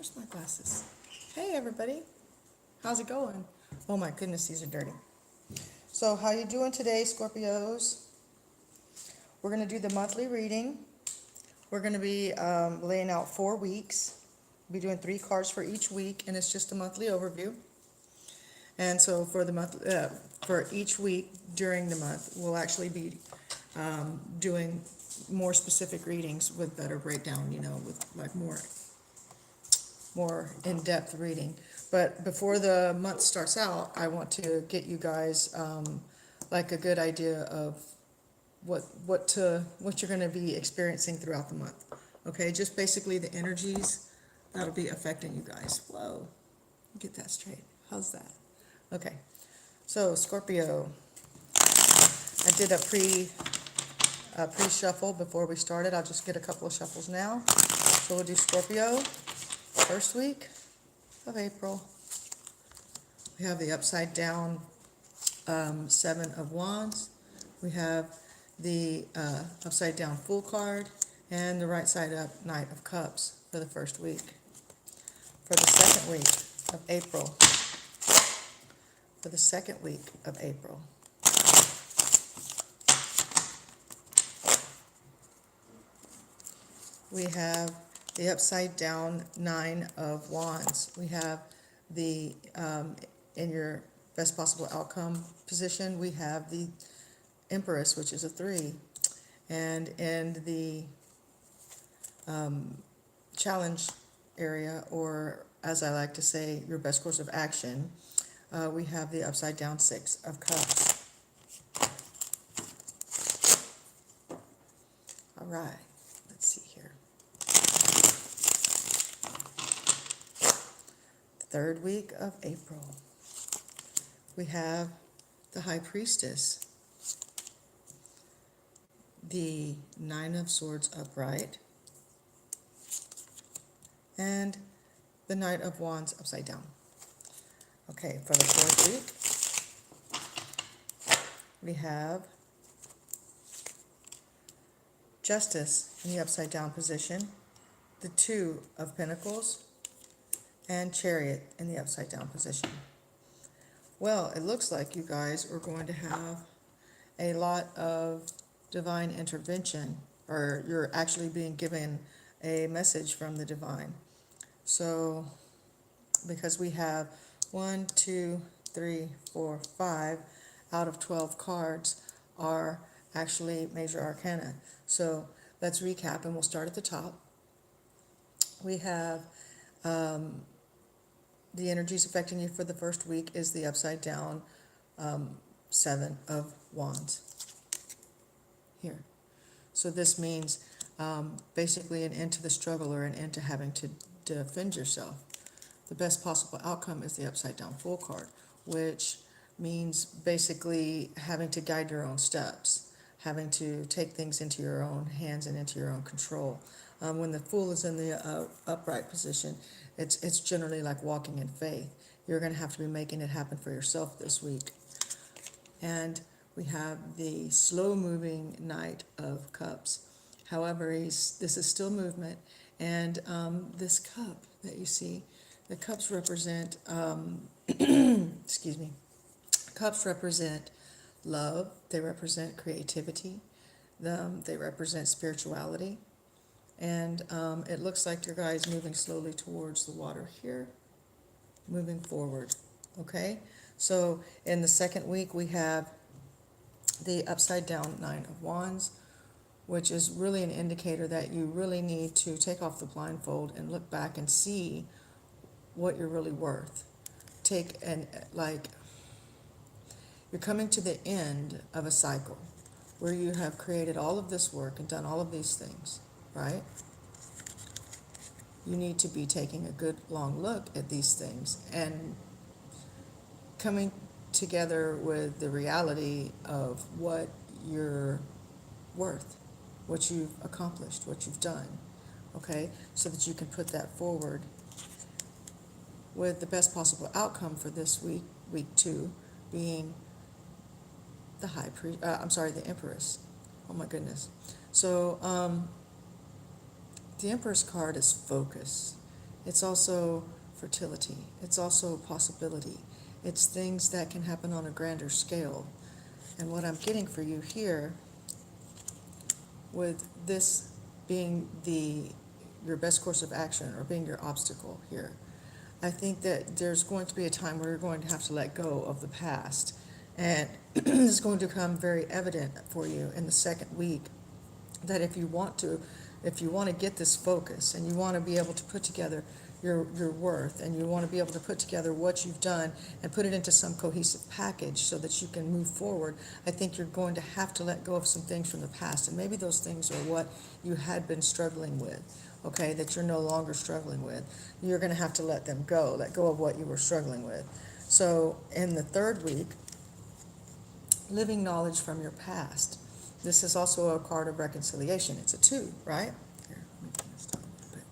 Where's my glasses? Hey everybody, how's it going? Oh my goodness, these are dirty. So how you doing today, Scorpios? We're going to do the monthly reading. We're going to be laying out 4 weeks. We'll be doing 3 cards for each week, and it's just a monthly overview. And so for the month, for each week during the month, we'll actually be doing more specific readings with better breakdown, with like more in-depth reading. But before the month starts out, I want to get you guys like a good idea of what you're going to be experiencing throughout the month. Okay, just basically the energies that'll be affecting you guys. Whoa, get that straight. How's that? Okay, so Scorpio, I did a pre-shuffle before we started. I'll just get a couple of shuffles now. So we'll do Scorpio, first week of April. We have the upside down Seven of Wands. We have the upside down Fool card and the right side up Knight of Cups for the first week. For the second week of April, we have the upside down Nine of Wands. We have the, in your best possible outcome position, we have the Empress, which is a 3. And in the challenge area, or as I like to say, your best course of action, we have the upside down Six of Cups. All right, let's see here. Third week of April, we have the High Priestess, the Nine of Swords upright, and the Knight of Wands upside down. Okay, for the fourth week, we have Justice in the upside down position, the Two of Pentacles, and Chariot in the upside down position. Well, it looks like you guys are going to have a lot of divine intervention, or you're actually being given a message from the divine. So, because we have 1, 2, 3, 4, 5 out of 12 cards are actually major arcana. So let's recap, and we'll start at the top. We have the energies affecting you for the first week is the upside down Seven of Wands here. So this means basically an end to the struggle, or an end to having to defend yourself. The best possible outcome is the upside down Fool card, which means basically having to guide your own steps, having to take things into your own hands and into your own control. When the Fool is in the upright position, it's generally like walking in faith. You're going to have to be making it happen for yourself this week. And we have the slow-moving Knight of Cups. However, this is still movement, and this cup that you see, the cups represent, excuse me, cups represent love, they represent creativity, they represent spirituality, and it looks like your guy is moving slowly towards the water here, moving forward, okay? So in the second week, we have the upside down Nine of Wands, which is really an indicator that you really need to take off the blindfold and look back and see what you're really worth. You're coming to the end of a cycle where you have created all of this work and done all of these things, right? You need to be taking a good long look at these things and coming together with the reality of what you're worth, what you've accomplished, what you've done, okay? So that you can put that forward with the best possible outcome for this week, week 2, being the the Empress. Oh my goodness. So the Empress card is focus. It's also fertility. It's also possibility. It's things that can happen on a grander scale. And what I'm getting for you here, with this being your best course of action or being your obstacle here, I think that there's going to be a time where you're going to have to let go of the past. And it's going to become very evident for you in the second week that if you want to get this focus and you want to be able to put together your worth, and you want to be able to put together what you've done and put it into some cohesive package so that you can move forward, I think you're going to have to let go of some things from the past. And maybe those things are what you had been struggling with, okay, that you're no longer struggling with. You're going to have to let them go, let go of what you were struggling with. So in the third week, living knowledge from your past. This is also a card of reconciliation. It's a 2, right? Here, let me turn this down a little bit.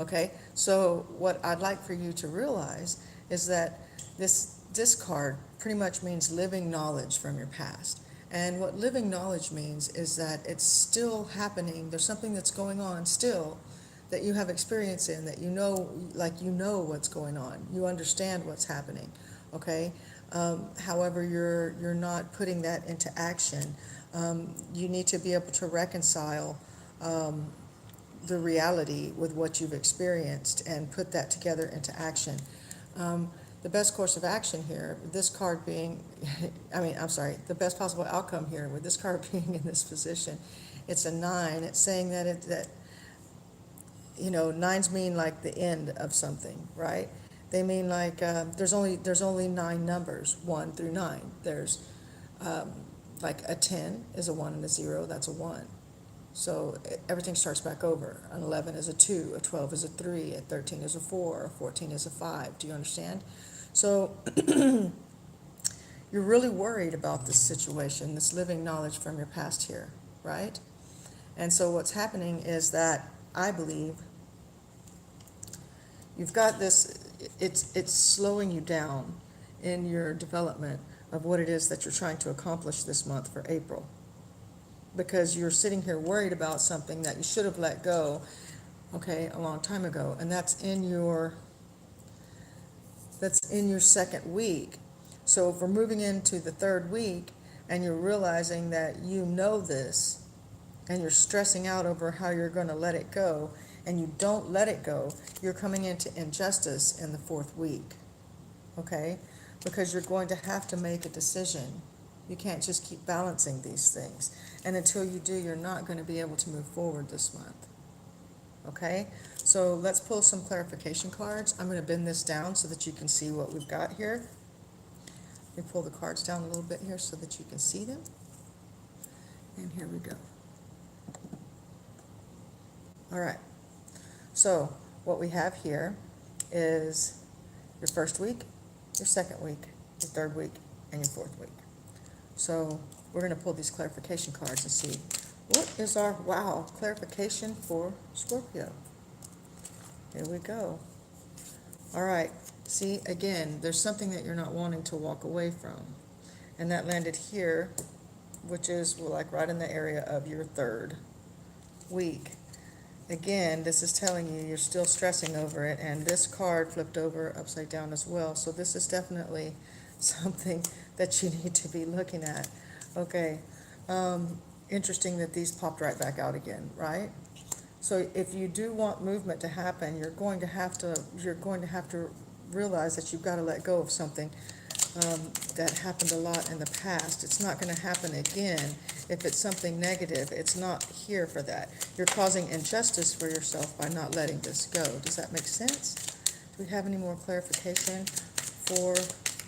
Okay, so what I'd like for you to realize is that this card pretty much means living knowledge from your past. And what living knowledge means is that it's still happening. There's something that's going on still that you have experience in, that you know, like you know what's going on. You understand what's happening, okay? However, you're not putting that into action. You need to be able to reconcile the reality with what you've experienced and put that together into action. The best course of action here, this card being, the best possible outcome here with this card being in this position, it's a 9. It's saying that nines mean like the end of something, right? They mean like there's only 9 numbers, 1 through 9. There's like a 10 is a 1 and a 0, that's a 1. So everything starts back over. An 11 is a 2, a 12 is a 3, a 13 is a 4, a 14 is a 5. Do you understand? So you're really worried about this situation, this living knowledge from your past here, right? And so what's happening is that I believe you've got this, it's slowing you down in your development of what it is that you're trying to accomplish this month for April. Because you're sitting here worried about something that you should have let go, okay, a long time ago. And that's in your second week. So if we're moving into the third week and you're realizing that you know this and you're stressing out over how you're going to let it go, and you don't let it go, you're coming into injustice in the fourth week, okay? Because you're going to have to make a decision. You can't just keep balancing these things. And until you do, you're not going to be able to move forward this month, okay? So let's pull some clarification cards. I'm going to bend this down so that you can see what we've got here. Let me pull the cards down a little bit here so that you can see them. And here we go. All right. So what we have here is your first week, your second week, your third week, and your fourth week. So we're going to pull these clarification cards and see what is our, clarification for Scorpio. Here we go. All right. See, again, there's something that you're not wanting to walk away from. And that landed here, which is like right in the area of your third week. Again, this is telling you you're still stressing over it, and this card flipped over upside down as well. So this is definitely something that you need to be looking at. Okay, interesting that these popped right back out again, right? So if you do want movement to happen, you're going to have to realize that you've got to let go of something that happened a lot in the past. It's not going to happen again. If it's something negative, it's not here for that. You're causing injustice for yourself by not letting this go. Does that make sense? Do we have any more clarification for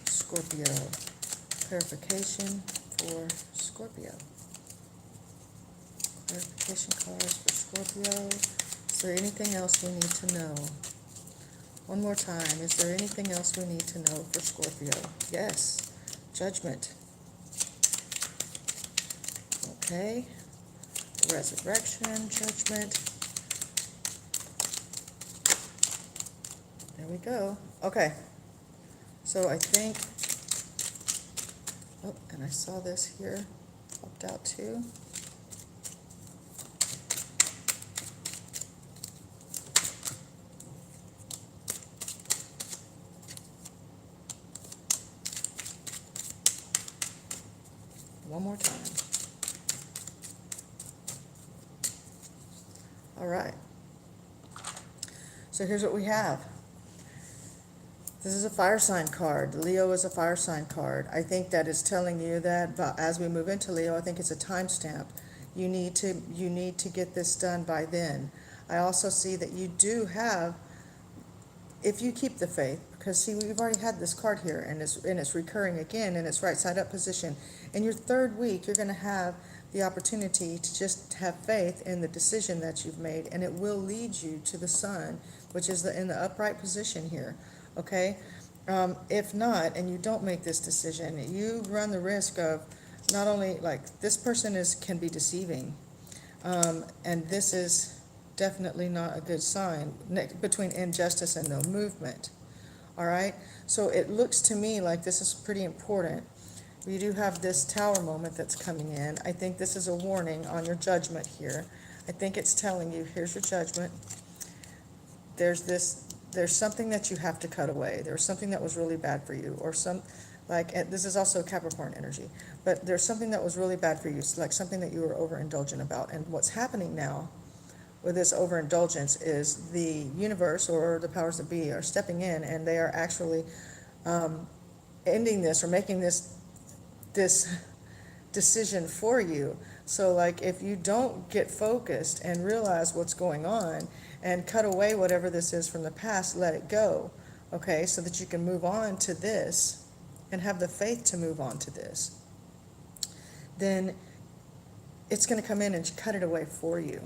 Scorpio? Clarification for Scorpio. Clarification cards for Scorpio. Is there anything else we need to know? One more time. Is there anything else we need to know for Scorpio? Yes. Judgment. Okay. Resurrection, judgment. There we go. Okay. So I think, and I saw this here, popped out too. So here's what we have. This is a fire sign card. Leo is a fire sign card. I think that is telling you that as we move into Leo, I think it's a timestamp. You need to get this done by then. I also see that you do have, if you keep the faith, because see, we've already had this card here, and it's recurring again in its right side up position. In your third week, you're going to have the opportunity to just have faith in the decision that you've made, and it will lead you to the sun, which is in the upright position here. Okay, if not, and you don't make this decision, you run the risk of not only, like, this person can be deceiving, and this is definitely not a good sign between injustice and no movement. All right, so it looks to me like this is pretty important. We do have this tower moment that's coming in. I think this is a warning on your judgment here. I think it's telling you, here's your judgment. There's something that you have to cut away. There's something that was really bad for you, or this is also Capricorn energy, but there's something that was really bad for you, like something that you were overindulgent about. And what's happening now with this overindulgence is the universe or the powers that be are stepping in, and they are actually ending this or making this decision for you. So like, if you don't get focused and realize what's going on and cut away whatever this is from the past, let it go, okay, so that you can move on to this and have the faith to move on to this, then it's going to come in and cut it away for you.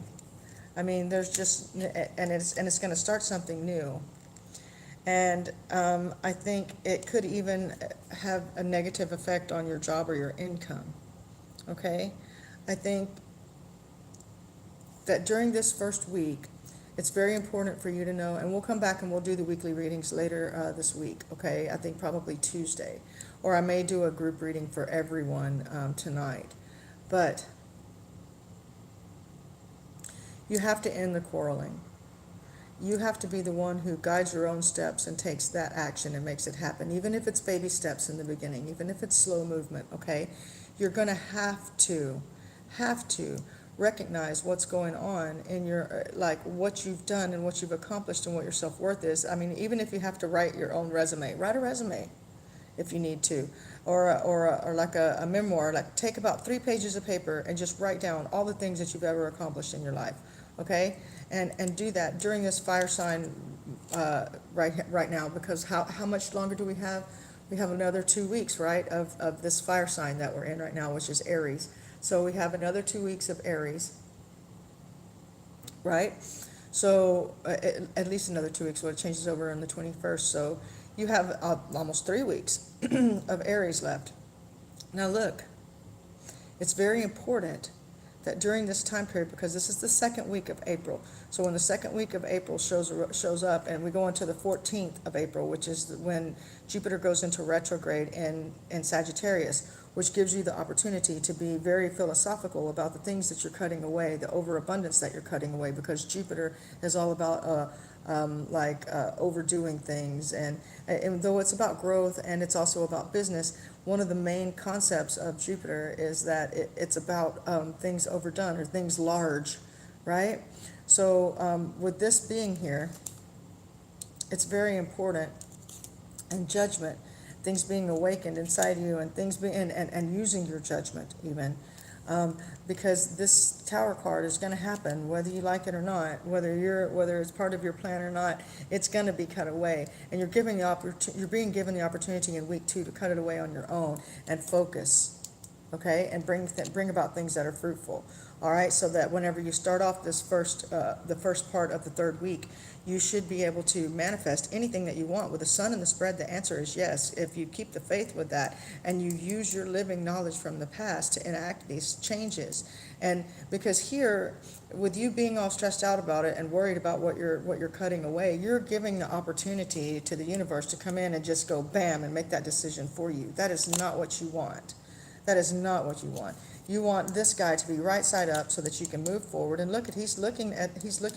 I mean, there's just, and it's going to start something new. And I think it could even have a negative effect on your job or your income. Okay? I think that during this first week, it's very important for you to know, and we'll come back and we'll do the weekly readings later this week, okay? I think probably Tuesday. Or I may do a group reading for everyone tonight. But you have to end the quarreling. You have to be the one who guides your own steps and takes that action and makes it happen, even if it's baby steps in the beginning, even if it's slow movement, okay? You're going to have to recognize what's going on in your, like, what you've done and what you've accomplished and what your self-worth is. I mean, even if you have to write your own resume, write a resume if you need to, or like a memoir, like take about 3 pages of paper and just write down all the things that you've ever accomplished in your life, okay? And do that during this fire sign right now, because how much longer do we have? We have another 2 weeks, right, of this fire sign that we're in right now, which is Aries. So we have another 2 weeks of Aries, right? So at least another 2 weeks. Well, it changes over on the 21st. So you have almost 3 weeks of Aries left. Now look, it's very important that during this time period, because this is the second week of April, so when the second week of April shows up, and we go into the 14th of April, which is when Jupiter goes into retrograde in Sagittarius, which gives you the opportunity to be very philosophical about the things that you're cutting away, the overabundance that you're cutting away, because Jupiter is all about overdoing things, and though it's about growth and it's also about business, one of the main concepts of Jupiter is that it's about things overdone or things large, right? So with this being here, it's very important, and judgment, things being awakened inside you, and things being and using your judgment even, because this Tower card is going to happen whether you like it or not, whether it's part of your plan or not. It's going to be cut away, and you're being given the opportunity in week 2 to cut it away on your own and focus, okay, and bring about things that are fruitful. All right, so that whenever you start off the first part of the third week, you should be able to manifest anything that you want. With the sun and the spread, the answer is yes. If you keep the faith with that, and you use your living knowledge from the past to enact these changes. And because here, with you being all stressed out about it and worried about what you're cutting away, you're giving the opportunity to the universe to come in and just go bam and make that decision for you. That is not what you want. That is not what you want. You want this guy to be right side up so that you can move forward. And look, he's looking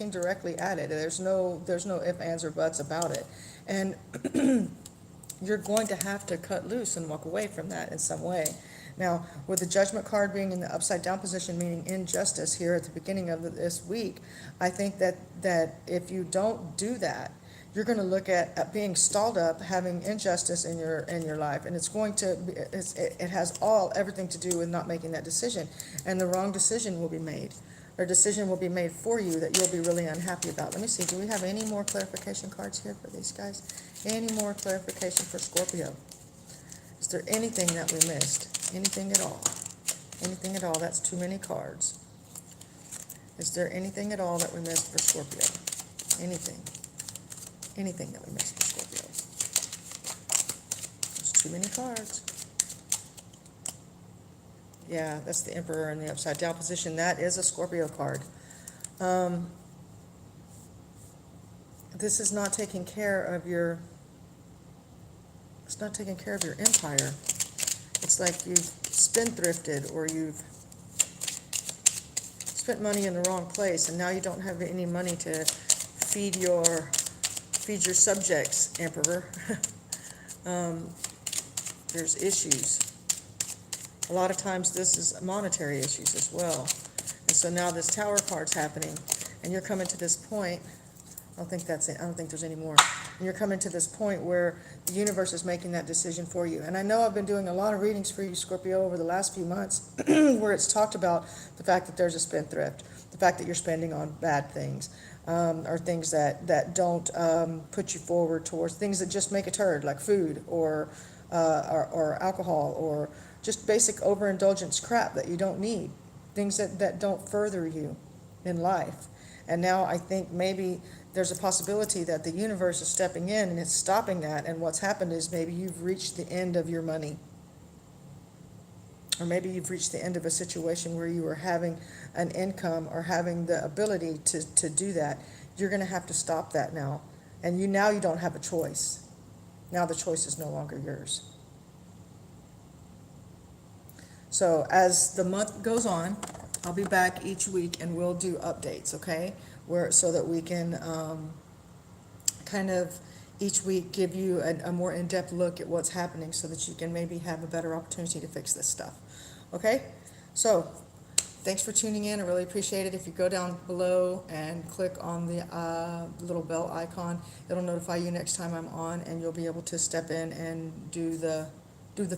directly at it. There's no ifs, ands, or buts about it. And you're going to have to cut loose and walk away from that in some way. Now, with the Judgment card being in the upside down position, meaning injustice here at the beginning of this week, I think that if you don't do that, you're going to look at being stalled up, having injustice in your life, and it's going to be, it has everything to do with not making that decision, and the wrong decision will be made, or decision will be made for you that you'll be really unhappy about. Let me see, do we have any more clarification cards here for these guys? Any more clarification for Scorpio? Is there anything that we missed? Anything at all? Anything at all? That's too many cards. Is there anything at all that we missed for Scorpio? Anything? Anything that we missed for Scorpio? There's too many cards. Yeah, that's the Emperor in the upside down position. That is a Scorpio card. This is not taking care of your, it's not taking care of your empire. It's like you've spendthrifted, or you've spent money in the wrong place, and now you don't have any money to feed your subjects, Emperor. There's issues. A lot of times this is monetary issues as well. And so now this Tower card's happening, and you're coming to this point. I don't think that's it. I don't think there's any more. And you're coming to this point where the universe is making that decision for you. And I know I've been doing a lot of readings for you, Scorpio, over the last few months where it's talked about the fact that there's a spendthrift, the fact that you're spending on bad things, or things that don't put you forward towards things that just make a turd, like food or alcohol, or just basic overindulgence crap that you don't need, things that don't further you in life. And now I think maybe there's a possibility that the universe is stepping in and it's stopping that, and what's happened is maybe you've reached the end of your money. Or maybe you've reached the end of a situation where you were having an income or having the ability to do that. You're going to have to stop that now. And you don't have a choice. Now the choice is no longer yours. So as the month goes on, I'll be back each week and we'll do updates, okay? So that we can kind of each week give you a more in-depth look at what's happening, so that you can maybe have a better opportunity to fix this stuff. Okay? So thanks for tuning in. I really appreciate it. If you go down below and click on the little bell icon, it'll notify you next time I'm on, and you'll be able to step in and do the